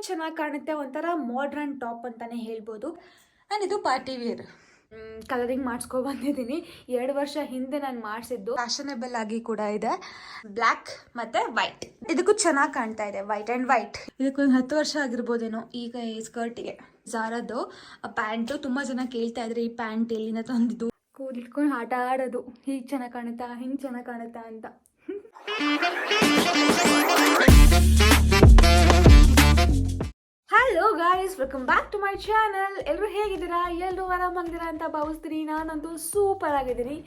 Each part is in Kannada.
ಚೆನ್ನಾಗಿ ಕಾಣುತ್ತೆ. ಒಂಥರ ಮಾಡ್ರನ್ ಟಾಪ್ ಅಂತಾನೆ ಹೇಳ್ಬೋದು. ಆ್ಯಂಡ್ ಇದು ಪಾರ್ಟಿ ವೇರ್. ಕಲರಿಂಗ್ ಮಾಡಿಸ್ಕೊ ಬಂದಿದ್ದೀನಿ. 2 ವರ್ಷ ಹಿಂದೆ ನಾನು ಮಾಡಿಸಿದ್ದು. ಫ್ಯಾಷನೇಬಲ್ ಆಗಿ ಕೂಡ ಇದೆ. ಬ್ಲ್ಯಾಕ್ ಮತ್ತು ವೈಟ್. ಇದಕ್ಕೂ ಚೆನ್ನಾಗಿ ಕಾಣ್ತಾ ಇದೆ, ವೈಟ್ ಆ್ಯಂಡ್ ವೈಟ್. ಇದಕ್ಕೊಂದು 10 ವರ್ಷ ಆಗಿರ್ಬೋದೇನೋ ಈಗ ಈ ಸ್ಕರ್ಟಿಗೆ. ಜಾರದ್ದು ಪ್ಯಾಂಟು. ತುಂಬ ಜನ ಕೇಳ್ತಾ ಇದ್ರೆ ಈ ಪ್ಯಾಂಟ್ ಎಲ್ಲಿಂದ ತಂದಿದ್ದು. ಕೂದಿಟ್ಕೊಂಡು ಆಟ ಆಡೋದು, ಹೀಗೆ ಚೆನ್ನಾಗಿ ಕಾಣುತ್ತಾ, ಹಿಂಗೆ ಚೆನ್ನಾಗಿ ಕಾಣುತ್ತಾ ಅಂತ. Hello guys, welcome back to my channel. ಎಲ್ಲರೂ ಹೇಗಿದ್ದೀರಾ? ಎಲ್ಲರೂ ಆರಾಮಾಗಿದ್ದೀರಾ ಅಂತ ಭಾವಿಸ್ತೀನಿ. ನಾನಂತೂ ಸೂಪರ್ ಆಗಿದ್ದೀನಿ.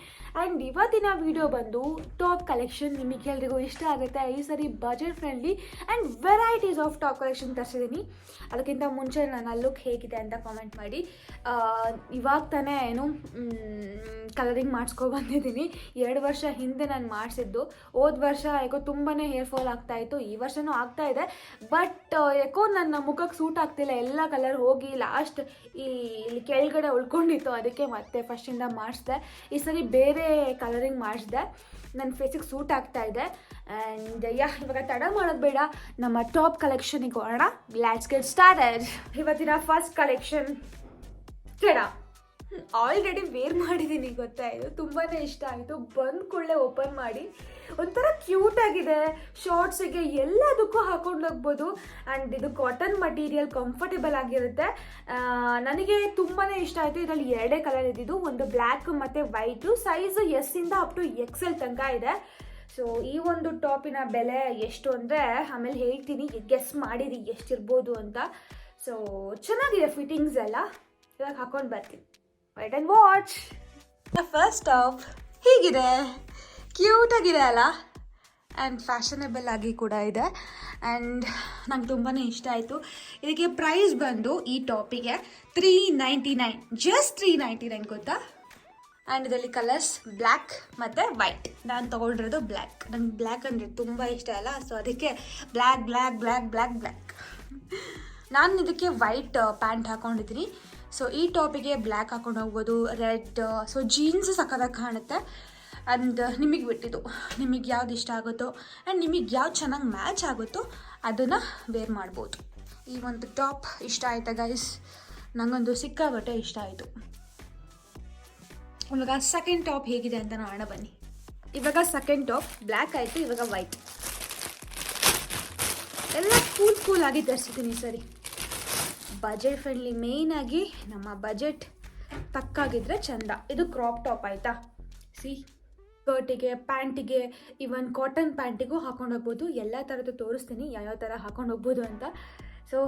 ಆ್ಯಂಡ್ ಇವತ್ತಿನ ವಿಡಿಯೋ ಬಂದು ಟಾಪ್ ಕಲೆಕ್ಷನ್. ನಿಮಗೆ ಎಲ್ರಿಗೂ ಇಷ್ಟ ಆಗುತ್ತೆ. ಈ ಸರಿ budget friendly and varieties of top collection ತರಿಸಿದ್ದೀನಿ. ಅದಕ್ಕಿಂತ ಮುಂಚೆ ನನ್ನ ಲುಕ್ ಹೇಗಿದೆ ಅಂತ ಕಾಮೆಂಟ್ ಮಾಡಿ. ಇವಾಗ ತಾನೇ ಕಲರಿಂಗ್ ಮಾಡಿಸ್ಕೊ ಬಂದಿದ್ದೀನಿ. 2 ವರ್ಷ ಹಿಂದೆ ನಾನು ಮಾಡಿಸಿದ್ದು. ಹೋದ ವರ್ಷ ಯಾಕೋ ತುಂಬಾ ಹೇರ್ ಫಾಲ್ ಆಗ್ತಾಯಿತ್ತು. ಈ ವರ್ಷವೂ ಆಗ್ತಾಯಿದೆ. ಬಟ್ ಯಾಕೋ ನನ್ನ ಮುಖಕ್ಕೆ ಸೂಟ್ ಆಗ್ತಿಲ್ಲ. ಎಲ್ಲ ಕಲರ್ ಹೋಗಿ ಲಾಸ್ಟ್ ಇಲ್ಲಿ ಕೆಳಗಡೆ ಉಳ್ಕೊಂಡಿತ್ತು. ಅದಕ್ಕೆ ಮತ್ತೆ ಫಸ್ಟಿಂದ ಮಾಡಿಸ್ದೆ. ಈ ಸರಿ ಬೇರೆ ಕಲರಿಂಗ್ ಮಾಡಿಸ್ದೆ. ನನ್ನ ಫೇಸಿಗೆ ಸೂಟ್ ಆಗ್ತಾ ಇದೆ. ಆ್ಯಂಡ್ ಇವಾಗ ತಡ ಮಾಡೋದು ಬೇಡ, ನಮ್ಮ ಟಾಪ್ ಕಲೆಕ್ಷನಿಗೆ ಹೋಗೋಣ. Let's get started. ಇವತ್ತಿನ ಫಸ್ಟ್ ಕಲೆಕ್ಷನ್ ತಡ. ಆಲ್ರೆಡಿ ವೇರ್ ಮಾಡಿದ್ದೀನಿ, ಗೊತ್ತಾಯಿತು. ತುಂಬಾ ಇಷ್ಟ ಆಯಿತು. ಬಂದ ಕೂಡಲೇ ಓಪನ್ ಮಾಡಿ ಒಂಥರ ಕ್ಯೂಟಾಗಿದೆ. ಶಾರ್ಟ್ಸಿಗೆ ಎಲ್ಲದಕ್ಕೂ ಹಾಕೊಂಡು ಹೋಗ್ಬೋದು. ಆ್ಯಂಡ್ ಇದು ಕಾಟನ್ ಮಟೀರಿಯಲ್, ಕಂಫರ್ಟೇಬಲ್ ಆಗಿರುತ್ತೆ. ನನಗೆ ತುಂಬಾ ಇಷ್ಟ ಆಯಿತು. ಇದರಲ್ಲಿ 2 ಕಲರ್ ಇದ್ದಿದ್ದು, ಒಂದು ಬ್ಲ್ಯಾಕ್ ಮತ್ತು ವೈಟು. ಸೈಜು ಎಸ್ಸಿಂದ ಅಪ್ ಟು XL ತನಕ ಇದೆ. ಸೊ ಈ ಒಂದು ಟಾಪಿನ ಬೆಲೆ ಎಷ್ಟು ಅಂದರೆ ಆಮೇಲೆ ಹೇಳ್ತೀನಿ. ಗೆಸ್ ಮಾಡಿರಿ ಎಷ್ಟಿರ್ಬೋದು ಅಂತ. ಸೊ ಚೆನ್ನಾಗಿದೆ ಫಿಟ್ಟಿಂಗ್ಸ್ ಎಲ್ಲ. ಇವಾಗ ಹಾಕೊಂಡು ಬರ್ತೀನಿ. White and watch. First top ಹೀಗಿದೆ, ಕ್ಯೂಟ್ ಆಗಿದೆ ಅಲ್ಲ. ಆ್ಯಂಡ್ ಫ್ಯಾಷನೇಬಲ್ ಆಗಿ ಕೂಡ ಇದೆ. ಆ್ಯಂಡ್ ನಂಗೆ ತುಂಬಾ ಇಷ್ಟ ಆಯಿತು. ಇದಕ್ಕೆ ಪ್ರೈಸ್ ಬಂದು ಈ ಟಾಪಿಗೆ $399, ಜಸ್ಟ್ $399 ಗೊತ್ತಾ. ಆ್ಯಂಡ್ ಇದರಲ್ಲಿ ಕಲರ್ಸ್ ಬ್ಲ್ಯಾಕ್ ಮತ್ತು ವೈಟ್. ನಾನು ತೊಗೊಂಡಿರೋದು ಬ್ಲ್ಯಾಕ್. ನಂಗೆ ಬ್ಲ್ಯಾಕ್ ಅಂದರೆ ತುಂಬ ಇಷ್ಟ ಅಲ್ಲ. ಸೊ ಅದಕ್ಕೆ black black black black black. ನಾನು ಇದಕ್ಕೆ ವೈಟ್ ಪ್ಯಾಂಟ್ ಹಾಕ್ಕೊಂಡಿದ್ದೀನಿ. ಸೊ ಈ ಟಾಪಿಗೆ ಬ್ಲ್ಯಾಕ್ ಹಾಕೊಂಡು ಹೋಗ್ಬೋದು, ರೆಡ್. ಸೊ ಜೀನ್ಸ್ ಸಕ್ಕತ್ತಾಗಿ ಕಾಣುತ್ತೆ. ಆ್ಯಂಡ್ ನಿಮಗೆ ಬಿಟ್ಟಿದ್ದು, ನಿಮಗೆ ಯಾವ್ದು ಇಷ್ಟ ಆಗುತ್ತೋ ಆ್ಯಂಡ್ ನಿಮಗೆ ಯಾವ್ದು ಚೆನ್ನಾಗಿ ಮ್ಯಾಚ್ ಆಗುತ್ತೋ ಅದನ್ನು ವೇರ್ ಮಾಡ್ಬೋದು. ಈ ಒಂದು ಟಾಪ್ ಇಷ್ಟ ಆಯ್ತಾ ಗೈಸ್? ನನಗೊಂದು ಸಿಕ್ಕಾಬಟ್ಟೆ ಇಷ್ಟ ಆಯಿತು. ಇವಾಗ ಸೆಕೆಂಡ್ ಟಾಪ್ ಹೇಗಿದೆ ಅಂತ ನೋಡೋಣ ಬನ್ನಿ. ಇವಾಗ ಸೆಕೆಂಡ್ ಟಾಪ್ ಬ್ಲ್ಯಾಕ್ ಆಯಿತು, ಇವಾಗ ವೈಟ್. ಎಲ್ಲ ಕೂಲ್ ಆಗಿ ತರಿಸಿದ್ದೀನಿ ಸರಿ. ಬಜೆಟ್ ಫ್ರೆಂಡ್ಲಿ, ಮೇಯ್ನಾಗಿ ನಮ್ಮ ಬಜೆಟ್ ತಕ್ಕಾಗಿದ್ರೆ ಚಂದ. ಇದು ಕ್ರಾಪ್ ಟಾಪ್ ಆಯಿತಾ. ಸ್ಕರ್ಟಿಗೆ, ಪ್ಯಾಂಟಿಗೆ, ಇವನ್ ಕಾಟನ್ ಪ್ಯಾಂಟಿಗೂ ಹಾಕೊಂಡು ಹೋಗ್ಬೋದು. ಎಲ್ಲ ಥರದ್ದು ತೋರಿಸ್ತೀನಿ ಯಾವ್ಯಾವ ಥರ ಹಾಕೊಂಡು ಹೋಗ್ಬೋದು ಅಂತ. ಸೊ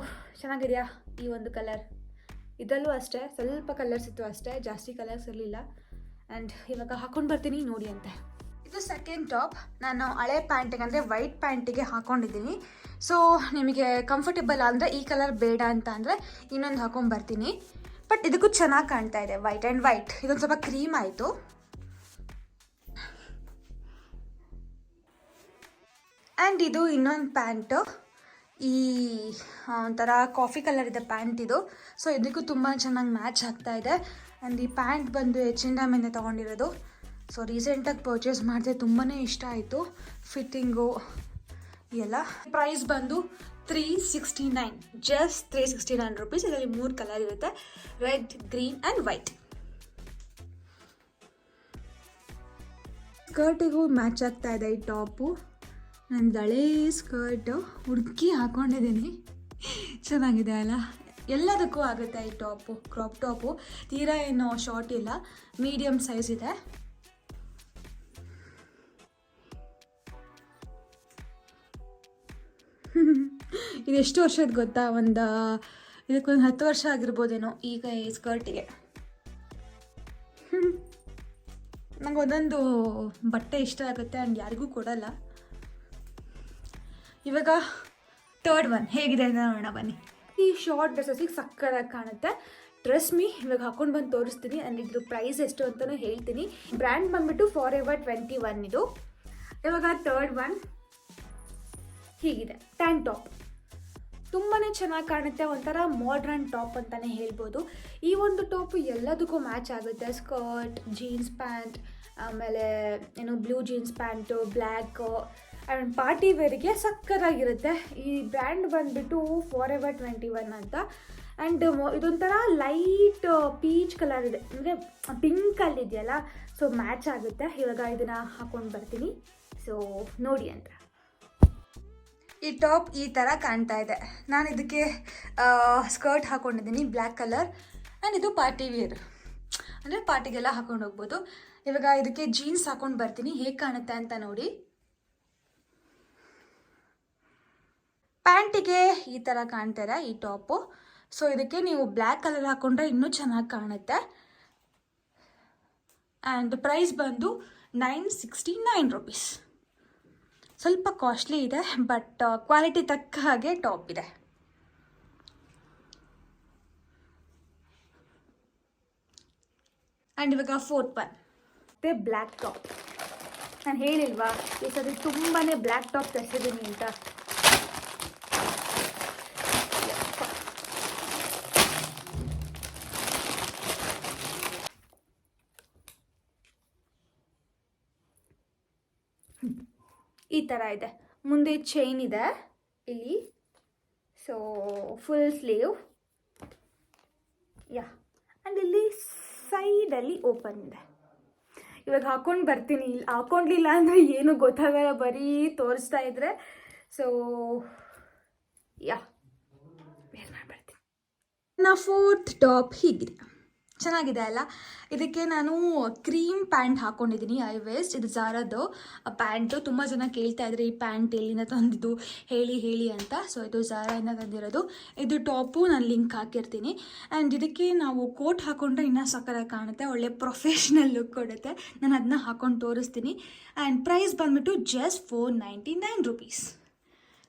ಚೆನ್ನಾಗಿದೆಯಾ ಈ ಒಂದು ಕಲರ್? ಇದರಲ್ಲೂ ಅಷ್ಟೇ ಸ್ವಲ್ಪ ಕಲರ್ಸ್ ಇತ್ತು ಅಷ್ಟೇ, ಜಾಸ್ತಿ ಕಲರ್ಸ್ ಇರಲಿಲ್ಲ. ಆ್ಯಂಡ್ ಇವಾಗ ಹಾಕೊಂಡು ಬರ್ತೀನಿ, ನೋಡಿ ಅಂತೆ. ಇದು ಸೆಕೆಂಡ್ ಟಾಪ್. ನಾನು ಹಳೆ ಪ್ಯಾಂಟಿಗೆ ಅಂದರೆ ವೈಟ್ ಪ್ಯಾಂಟಿಗೆ ಹಾಕ್ಕೊಂಡಿದ್ದೀನಿ. ಸೊ ನಿಮಗೆ ಕಂಫರ್ಟೇಬಲ್ ಅಂದರೆ ಈ ಕಲರ್ ಬೇಡ ಅಂತ ಅಂದರೆ ಇನ್ನೊಂದು ಹಾಕೊಂಡು ಬರ್ತೀನಿ. ಬಟ್ ಇದಕ್ಕೂ ಚೆನ್ನಾಗಿ ಕಾಣ್ತಾ ಇದೆ, ವೈಟ್ ಆ್ಯಂಡ್ ವೈಟ್. ಇದೊಂದು ಸ್ವಲ್ಪ ಕ್ರೀಮ್ ಆಯಿತು. ಆ್ಯಂಡ್ ಇದು ಇನ್ನೊಂದು ಪ್ಯಾಂಟು. ಈ ಒಂಥರ ಕಾಫಿ ಕಲರ್ ಇದೆ ಪ್ಯಾಂಟ್ ಇದು. ಸೊ ಇದಕ್ಕೂ ತುಂಬ ಚೆನ್ನಾಗಿ ಮ್ಯಾಚ್ ಆಗ್ತಾ ಇದೆ. ಆ್ಯಂಡ್ ಈ ಪ್ಯಾಂಟ್ ಬಂದು H&M ಇಂದ ತೊಗೊಂಡಿರೋದು. ಸೊ ರೀಸೆಂಟಾಗಿ ಪರ್ಚೇಸ್ ಮಾಡಿದೆ, ತುಂಬಾ ಇಷ್ಟ ಆಯಿತು ಫಿಟ್ಟಿಂಗು ಎಲ್ಲ. ಪ್ರೈಸ್ ಬಂದು $369, ಜಸ್ಟ್ $369. ಇದರಲ್ಲಿ 3 ಕಲರ್ ಇರುತ್ತೆ, ರೆಡ್, ಗ್ರೀನ್ ಆ್ಯಂಡ್ ವೈಟ್. ಸ್ಕರ್ಟಿಗೂ ಮ್ಯಾಚ್ ಆಗ್ತಾ ಇದೆ ಈ ಟಾಪು. ನಂದು ಹಳೇ ಸ್ಕರ್ಟು ಹುಡುಕಿ ಹಾಕ್ಕೊಂಡಿದ್ದೀನಿ. ಚೆನ್ನಾಗಿದೆ ಅಲ್ಲ? ಎಲ್ಲದಕ್ಕೂ ಆಗುತ್ತೆ ಈ ಟಾಪು. ಕ್ರಾಪ್ ಟಾಪು ತೀರಾ ಏನು ಶಾರ್ಟ್ ಇಲ್ಲ, ಮೀಡಿಯಮ್ ಸೈಜ್ ಇದೆ. ಇದೆಷ್ಟು ವರ್ಷದ ಗೊತ್ತಾ? ಇದಕ್ಕೊಂದು 10 ವರ್ಷ ಆಗಿರ್ಬೋದೇನೋ ಈಗ ಈ ಸ್ಕರ್ಟಿಗೆ. ನಂಗೆ ಒಂದೊಂದು ಬಟ್ಟೆ ಇಷ್ಟ ಆಗುತ್ತೆ ಆ್ಯಂಡ್ ಯಾರಿಗೂ ಕೊಡಲ್ಲ. ಇವಾಗ ಥರ್ಡ್ ಒನ್ ಹೇಗಿದೆ ಅಂತ ನೋಡೋಣ ಬನ್ನಿ. ಈ ಶಾರ್ಟ್ ಡ್ರೆಸ್ಸಸ್ಸಿಗೆ ಸಕ್ಕತ್ತಾಗಿ ಕಾಣುತ್ತೆ. ಟ್ರಸ್ಟ್ ಮೀ, ಇವಾಗ ಹಾಕೊಂಡು ಬಂದು ತೋರಿಸ್ತೀನಿ. ಆ್ಯಂಡ್ ಇದ್ರ ಪ್ರೈಸ್ ಎಷ್ಟು ಅಂತಲೂ ಹೇಳ್ತೀನಿ. ಬ್ರ್ಯಾಂಡ್ ಬಂದುಬಿಟ್ಟು Forever 21 ಇದು. ಇವಾಗ ಥರ್ಡ್ ಒನ್ ಹೀಗಿದೆ, ಟ್ಯಾನ್ ಟಾಪ್. ತುಂಬಾ ಚೆನ್ನಾಗಿ ಕಾಣುತ್ತೆ. ಒಂಥರ ಮಾಡ್ರನ್ ಟಾಪ್ ಅಂತಲೇ ಹೇಳ್ಬೋದು. ಈ ಒಂದು ಟಾಪು ಎಲ್ಲದಕ್ಕೂ ಮ್ಯಾಚ್ ಆಗುತ್ತೆ. ಸ್ಕರ್ಟ್, ಜೀನ್ಸ್ ಪ್ಯಾಂಟ್, ಆಮೇಲೆ ಏನು blue jeans pant, black, and party ವೇರಿಗೆ ಸಕ್ಕತ್ತಾಗಿರುತ್ತೆ. ಈ ಬ್ರ್ಯಾಂಡ್ ಬಂದುಬಿಟ್ಟು ಫಾರೆವರ್ 21 ಅಂತ. ಆ್ಯಂಡ್ ಇದೊಂಥರ ಲೈಟ್ ಪೀಚ್ ಕಲರ್ ಇದೆ, ಅಂದರೆ ಪಿಂಕಲ್ಲಿದೆಯಲ್ಲ, ಸೊ ಮ್ಯಾಚ್ ಆಗುತ್ತೆ. ಇವಾಗ ಇದನ್ನು ಹಾಕ್ಕೊಂಡು ಬರ್ತೀನಿ, ಸೊ ನೋಡಿ ಅಂತ. ಈ ಟಾಪ್ ಈ ಥರ ಕಾಣ್ತಾ ಇದೆ. ನಾನು ಇದಕ್ಕೆ ಸ್ಕರ್ಟ್ ಹಾಕ್ಕೊಂಡಿದ್ದೀನಿ ಬ್ಲ್ಯಾಕ್ ಕಲರ್. ಆ್ಯಂಡ್ ಇದು ಪಾರ್ಟಿ ವೇರ್, ಅಂದರೆ ಪಾರ್ಟಿಗೆಲ್ಲ ಹಾಕೊಂಡು ಹೋಗ್ಬೋದು. ಇವಾಗ ಇದಕ್ಕೆ ಜೀನ್ಸ್ ಹಾಕೊಂಡು ಬರ್ತೀನಿ, ಹೇಗೆ ಕಾಣುತ್ತೆ ಅಂತ ನೋಡಿ. ಪ್ಯಾಂಟಿಗೆ ಈ ಥರ ಕಾಣ್ತಾರೆ ಈ ಟಾಪು. ಸೊ ಇದಕ್ಕೆ ನೀವು ಬ್ಲ್ಯಾಕ್ ಕಲರ್ ಹಾಕ್ಕೊಂಡ್ರೆ ಇನ್ನೂ ಚೆನ್ನಾಗಿ ಕಾಣುತ್ತೆ. ಆ್ಯಂಡ್ ಪ್ರೈಸ್ ಬಂದು 969 ರುಪೀಸ್. ಸ್ವಲ್ಪ ಕಾಸ್ಟ್ಲಿ ಇದೆ, ಬಟ್ ಕ್ವಾಲಿಟಿ ತಕ್ಕ ಹಾಗೆ ಟಾಪ್ ಇದೆ. ಆ್ಯಂಡ್ ಇವಾಗ 4th ಒನ್ ಮತ್ತು ಬ್ಲ್ಯಾಕ್ ಟಾಪ್. ನಾನು ಹೇಳಿಲ್ವಾ ಈ ಸರಿ ತುಂಬಾ ಬ್ಲ್ಯಾಕ್ ಟಾಪ್ ತರಿಸಿದ್ದೀನಿ ಅಂತ. ಈ ಥರ ಇದೆ, ಮುಂದೆ ಚೈನ್ ಇದೆ ಇಲ್ಲಿ, ಸೊ ಫುಲ್ ಸ್ಲೀವ್ ಯಾ. ಆ್ಯಂಡ್ ಇಲ್ಲಿ ಸೈಡಲ್ಲಿ ಓಪನ್ ಇದೆ. ಇವಾಗ ಹಾಕ್ಕೊಂಡು ಬರ್ತೀನಿ. ಇಲ್ಲಿ ಹಾಕ್ಕೊಂಡಿಲ್ಲ ಅಂದರೆ ಏನು ಗೊತ್ತಾಗಲ್ಲ, ಬರೀ ತೋರಿಸ್ತಾ ಇದ್ರೆ. ಸೊ ಯಾ ವೇರ್ ಮಾಡಿಬಿಡ್ತೀನಿ. ನಾ 4th ಟಾಪ್ ಹೀಗಿದೆ, ಚೆನ್ನಾಗಿದೆ ಅಲ್ಲ. ಇದಕ್ಕೆ ನಾನು ಕ್ರೀಮ್ ಪ್ಯಾಂಟ್ ಹಾಕ್ಕೊಂಡಿದ್ದೀನಿ, ಐ ವೇಸ್ಟ್. ಇದು ಜಾರದ್ದು ಪ್ಯಾಂಟು. ತುಂಬ ಜನ ಕೇಳ್ತಾ ಇದ್ದಾರೆ ಈ ಪ್ಯಾಂಟ್ ಎಲ್ಲಿಂದ ತಂದಿದ್ದು ಹೇಳಿ ಅಂತ. ಸೊ ಇದು ಜಾರಾಯಿಂದ ತಂದಿರೋದು. ಇದು ಟಾಪು ನಾನು ಲಿಂಕ್ ಹಾಕಿರ್ತೀನಿ. ಆ್ಯಂಡ್ ಇದಕ್ಕೆ ನಾವು ಕೋಟ್ ಹಾಕ್ಕೊಂಡ್ರೆ ಇನ್ನೂ ಸಕ್ಕತ್ತಾಗಿ ಕಾಣುತ್ತೆ, ಒಳ್ಳೆ ಪ್ರೊಫೆಷ್ನಲ್ ಲುಕ್ ಕೊಡುತ್ತೆ. ನಾನು ಅದನ್ನ ಹಾಕ್ಕೊಂಡು ತೋರಿಸ್ತೀನಿ. ಆ್ಯಂಡ್ ಪ್ರೈಸ್ ಬಂದುಬಿಟ್ಟು ಜಸ್ಟ್ 499 ರುಪೀಸ್.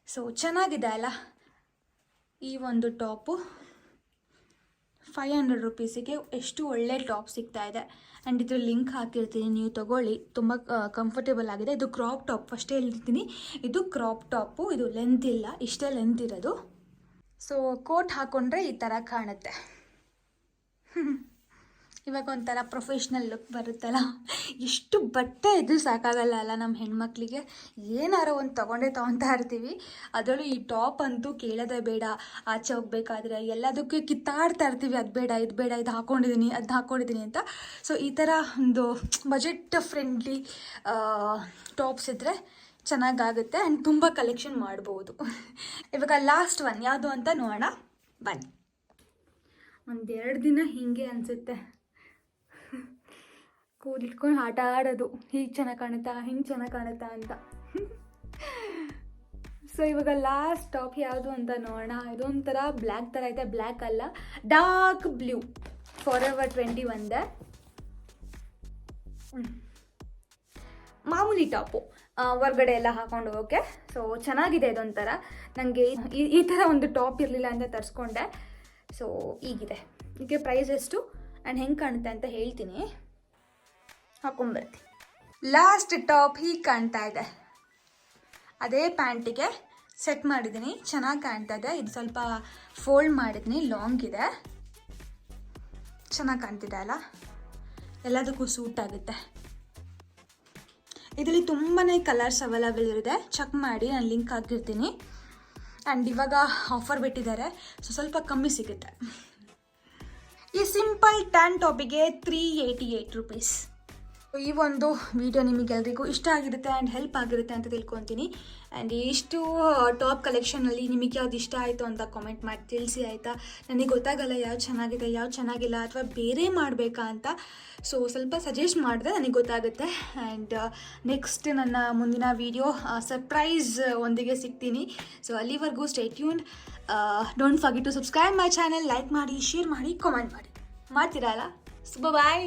ಸೊ ಚೆನ್ನಾಗಿದೆ ಅಲ್ಲ. ಈ ಒಂದು ಟಾಪು 500 ರುಪೀಸಿಗೆ ಎಷ್ಟು ಒಳ್ಳೆ ಟಾಪ್ ಸಿಗ್ತಾ ಇದೆ. ಆ್ಯಂಡ್ ಇದ್ರ ಲಿಂಕ್ ಹಾಕಿರ್ತೀನಿ, ನೀವು ತೊಗೊಳ್ಳಿ. ತುಂಬ ಕಂಫರ್ಟೇಬಲ್ ಆಗಿದೆ. ಇದು ಕ್ರಾಪ್ ಟಾಪ್, ಫಸ್ಟೇ ಹೇಳಿರ್ತೀನಿ, ಇದು ಕ್ರಾಪ್ ಟಾಪು. ಇದು ಲೆಂತ್ ಇಲ್ಲ, ಇಷ್ಟೇ ಲೆಂತ್ ಇರೋದು. ಸೊ ಕೋಟ್ ಹಾಕ್ಕೊಂಡ್ರೆ ಈ ಥರ ಕಾಣುತ್ತೆ. ಇವಾಗ ಒಂಥರ ಪ್ರೊಫೆಷ್ನಲ್ ಲುಕ್ ಬರುತ್ತಲ್ಲ. ಎಷ್ಟು ಬಟ್ಟೆ ಇದ್ರೂ ಸಾಕಾಗಲ್ಲ ಅಲ್ಲ ನಮ್ಮ ಹೆಣ್ಮಕ್ಳಿಗೆ. ಏನಾರೋ ಒಂದು ತೊಗೊತಾ ಇರ್ತೀವಿ. ಅದರಲ್ಲೂ ಈ ಟಾಪ್ ಅಂತೂ ಕೇಳೋದೇ ಬೇಡ. ಆಚೆ ಹೋಗ್ಬೇಕಾದ್ರೆ ಎಲ್ಲದಕ್ಕೂ ಕಿತ್ತಾಡ್ತಾ ಇರ್ತೀವಿ, ಅದು ಬೇಡ ಇದು ಬೇಡ, ಇದು ಹಾಕ್ಕೊಂಡಿದ್ದೀನಿ ಅದು ಹಾಕ್ಕೊಂಡಿದ್ದೀನಿ ಅಂತ. ಸೊ ಈ ಥರ ಒಂದು ಬಜೆಟ್ ಫ್ರೆಂಡ್ಲಿ ಟಾಪ್ಸ್ ಇದ್ದರೆ ಚೆನ್ನಾಗಾಗುತ್ತೆ. ಆ್ಯಂಡ್ ತುಂಬ ಕಲೆಕ್ಷನ್ ಮಾಡ್ಬೋದು. ಇವಾಗ ಲಾಸ್ಟ್ ಒನ್ ಯಾವುದು ಅಂತ ನೋಡೋಣ ಬನ್ನಿ. 1-2 ದಿನ ಹೀಗೆ ಅನಿಸುತ್ತೆ, ಕೂದಿಟ್ಕೊಂಡು ಆಟ ಆಡೋದು, ಹೀಗೆ ಚೆನ್ನಾಗಿ ಕಾಣುತ್ತಾ ಹಿಂಗೆ ಚೆನ್ನಾಗಿ ಕಾಣುತ್ತಾ ಅಂತ. ಸೊ ಇವಾಗ ಲಾಸ್ಟ್ ಟಾಪ್ ಯಾವುದು ಅಂತ ನೋಡೋಣ. ಇದೊಂಥರ ಬ್ಲ್ಯಾಕ್ ಥರ ಇದೆ, ಬ್ಲ್ಯಾಕ್ ಅಲ್ಲ, ಡಾರ್ಕ್ ಬ್ಲೂ, ಫಾರೆವರ್ 21 ಮಾಮೂಲಿ ಟಾಪು, ಹೊರ್ಗಡೆ ಎಲ್ಲ ಹಾಕೊಂಡು ಹೋಗೋಕ್ಕೆ. ಸೊ ಚೆನ್ನಾಗಿದೆ ಇದೊಂಥರ. ನನಗೆ ಈ ಥರ ಒಂದು ಟಾಪ್ ಇರಲಿಲ್ಲ ಅಂತ ತರಿಸ್ಕೊಂಡೆ. ಸೊ ಈಗಿದೆ. ಇದಕ್ಕೆ ಪ್ರೈಸ್ ಎಷ್ಟು ಆ್ಯಂಡ್ ಹೆಂಗೆ ಕಾಣುತ್ತೆ ಅಂತ ಹೇಳ್ತೀನಿ, ಹಾಕೊಂಡ್ಬರ್ತೀನಿ. ಲಾಸ್ಟ್ ಟಾಪ್ ಹೀಗೆ ಕಾಣ್ತಾ ಇದೆ. ಅದೇ ಪ್ಯಾಂಟಿಗೆ ಸೆಟ್ ಮಾಡಿದ್ದೀನಿ, ಚೆನ್ನಾಗಿ ಕಾಣ್ತಾ ಇದೆ. ಇದು ಸ್ವಲ್ಪ ಫೋಲ್ಡ್ ಮಾಡಿದ್ದೀನಿ, ಲಾಂಗ್ ಇದೆ, ಚೆನ್ನಾಗಿ ಕಾಣ್ತಿದೆ ಅಲ್ಲ. ಎಲ್ಲದಕ್ಕೂ ಸೂಟ್ ಆಗುತ್ತೆ. ಇದರಲ್ಲಿ ತುಂಬಾ ಕಲರ್ಸ್ ಅವೈಲಬಲ್ ಇರುತ್ತೆ, ಚೆಕ್ ಮಾಡಿ, ನಾನು ಲಿಂಕ್ ಹಾಕಿರ್ತೀನಿ. ಆ್ಯಂಡ್ ಇವಾಗ ಆಫರ್ ಬಿಟ್ಟಿದ್ದಾರೆ, ಸೊ ಸ್ವಲ್ಪ ಕಮ್ಮಿ ಸಿಗುತ್ತೆ. ಈ ಸಿಂಪಲ್ ಟ್ಯಾನ್ ಟಾಪಿಗೆ 388 ರುಪೀಸ್. ಈ ಒಂದು ವಿಡಿಯೋ ನಿಮಗೆಲ್ಲರಿಗೂ ಇಷ್ಟ ಆಗಿರುತ್ತೆ ಆ್ಯಂಡ್ ಹೆಲ್ಪ್ ಆಗಿರುತ್ತೆ ಅಂತ ತಿಳ್ಕೊತೀನಿ. ಆ್ಯಂಡ್ ಇಷ್ಟು ಟಾಪ್ ಕಲೆಕ್ಷನಲ್ಲಿ ನಿಮಗೆ ಯಾವ್ದು ಇಷ್ಟ ಆಯಿತು ಅಂತ ಕಾಮೆಂಟ್ ಮಾಡಿ ತಿಳಿಸಿ, ಆಯಿತಾ. ನನಗೆ ಗೊತ್ತಾಗಲ್ಲ ಯಾವ್ದು ಚೆನ್ನಾಗಿದೆ ಯಾವ್ದು ಚೆನ್ನಾಗಿಲ್ಲ, ಅಥವಾ ಬೇರೆ ಮಾಡಬೇಕಾ ಅಂತ. ಸೊ ಸ್ವಲ್ಪ ಸಜೆಸ್ಟ್ ಮಾಡಿದ್ರೆ ನನಗೆ ಗೊತ್ತಾಗುತ್ತೆ. ಆ್ಯಂಡ್ ನೆಕ್ಸ್ಟ್ ನನ್ನ ಮುಂದಿನ ವಿಡಿಯೋ ಸರ್ಪ್ರೈಸ್ ಒಂದಿಗೆ ಸಿಗ್ತೀನಿ. ಸೊ ಅಲ್ಲಿವರೆಗೂ stay tuned. Don't forget to subscribe my channel, like ಮಾಡಿ, ಶೇರ್ ಮಾಡಿ, ಕಾಮೆಂಟ್ ಮಾಡಿ. ಮಾಡ್ತೀರಲ್ಲ. ಸೊ ಬಾಯ್.